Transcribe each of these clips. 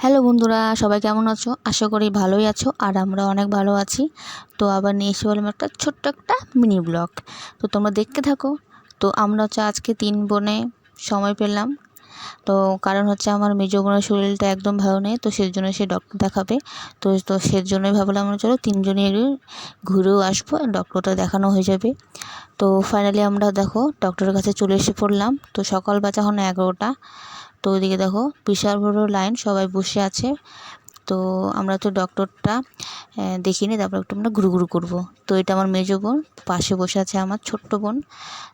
Hello বন্ধুরা, সবাই কেমন আছো? আশা করি ভালোই আছো আর আমরা অনেক ভালো আছি। তো আবার নিয়ে এসে বললাম একটা ছোট্ট একটা মিনি ব্লগ। তো তোমরা দেখতে থাকো। তো আমরা আজকে 3 বোনে সময় পেলাম। তো কারণ আমার মেজো বোনের শরীরটা একদম ভালো নেই, তো সেজন্য সে ডক্টর দেখাবে। তো সেজন্যই ভাবলাম আমরা চলো 3 জনই ঘুরেও আসবো, ডক্টরটা দেখানো হয়ে যাবে। তো ফাইনালি আমরা ডক্টরের কাছে চলে এসে পড়লাম। তো সকাল বাজে এখন 11টা। তো ওইদিকে বিশাল বড় লাইন, সবাই বসে আছে। তো আমরা তো ডক্টরটা দেখিনি, তারপর একটু আমরা ঘুরু করবো। তো এটা আমার মেজো বোন, পাশে বসে আছে আমার ছোট্ট বোন।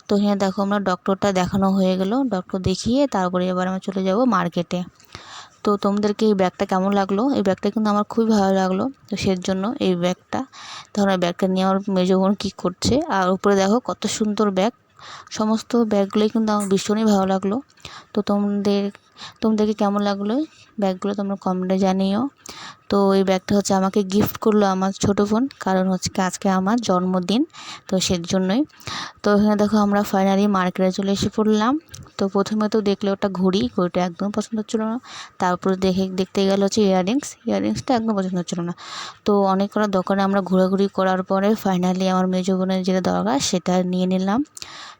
তো হ্যাঁ আমরা ডক্টরটা দেখানো হয়ে গেল, ডক্টর দেখিয়ে তারপরে এবার আমরা চলে যাব মার্কেটে। তো তোমাদেরকে এই ব্যাগটা কেমন লাগলো? এই ব্যাগটা কিন্তু আমার খুবই ভালো লাগলো। তো সেজন্য এই ব্যাগটা ব্যাগটা নিয়ে আমার মেজো বোন কী করছে, আর উপরে কত সুন্দর ব্যাগ। সমস্ত ব্যাগগুলোই কিন্তু আমার ভীষণই ভালো লাগলো। তো তোমাদেরকে কেমন লাগলো ব্যাগগুলো তোমরা কমেন্টে জানিও। তো এই ব্যাগটা আমাকে গিফট করলো আমার ছোটো বোন, কারণ আজকে আমার জন্মদিন, তো সেজন্যই। তো এখানে আমরা ফাইনালি মার্কেটে চলে এসে পড়লাম। তো প্রথমে তো দেখলে ওটা ঘড়িটা একদম পছন্দ হচ্ছিলো না। তারপরে দেখতে গেল ইয়াররিংসটা একদম পছন্দ হচ্ছিলো না। তো অনেক কটা দোকানে আমরা ঘোরাঘুরি করার পরে ফাইনালি আমার মেজো বোনের যেটা দরকার সেটা নিয়ে নিলাম।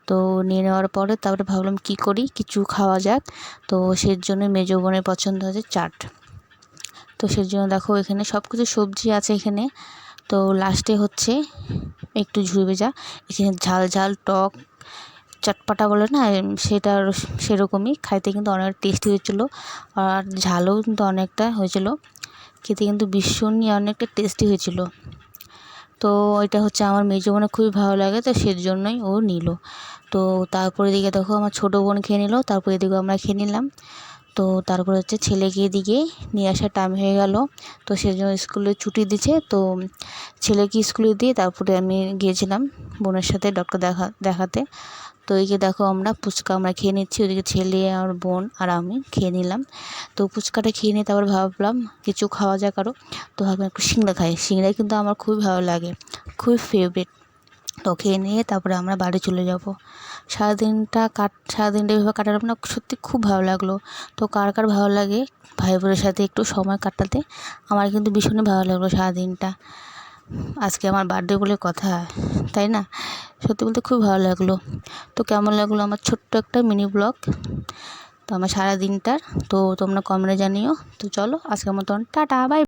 তো নিয়ে নেওয়ার পরে তারপরে ভাবলাম কি করি, কিছু খাওয়া যাক। তো সের জন্য মেজো বোনের পছন্দ হচ্ছে চাট। তো সেই জন্য এখানে সব কিছু সবজি আছে এখানে। তো লাস্টে একটু ঝুড়ি ভেজা, এখানে ঝাল ঝাল টক চটপাটা বলে না, সেটা সেরকমই খাইতে কিন্তু অনেক টেস্টি হয়েছিলো। আর ঝালও কিন্তু অনেকটা হয়েছিল, খেতে কিন্তু ভীষণই অনেকটা টেস্টি হয়েছিল। তো এটা আমার মেজো বোনের খুবই ভালো লাগে, তো সের জন্যই ও নিল। তো তারপরে এদিকে আমার ছোটো বোন খেয়ে নিল, তারপরে এদিকে আমরা খেয়ে নিলাম। তো তারপরে ছেলেকে এদিকে নিয়ে আসার টাইম হয়ে গেল। তো সেজন্য স্কুলে ছুটি দিচ্ছে। তো ছেলেকে স্কুলে দিয়ে তারপরে আমি গিয়েছিলাম বোনের সাথে ডক্টর দেখাতে। তো এইদিকে আমরা ফুচকা খেয়ে নিচ্ছি, ওইদিকে ছেলে আর বোন আর আমি খেয়ে নিলাম। তো ফুচকাটা খেয়ে নিয়ে তারপর ভাবলাম কিছু খাওয়া যাক আরও। তো ভাবলাম একটু সিংড়া খাই, সিংড়াই কিন্তু আমার খুবই ভালো লাগে, খুবই ফেভারিট। তো খেয়ে নিয়ে তারপরে আমরা বাড়ি চলে যাব। সারাদিনটা এভাবে কাটালাম না, সত্যি খুব ভালো লাগলো। তো কার কার ভালো লাগে ভাই বোনের সাথে একটু সময় কাটাতে? আমার কিন্তু ভীষণই ভালো লাগলো সারাদিনটা। আজকে আমার বার্থডে বলে কথা, তাই না? সত্যি বলতে খুব ভালো লাগলো। তো কেমন লাগলো আমার ছোট্ট একটা মিনি ব্লগ, তো আমার সারাদিনটার। তো তোমরা কমেন্টে জানিও। তো চলো আজকের মতন টাটা, বাই।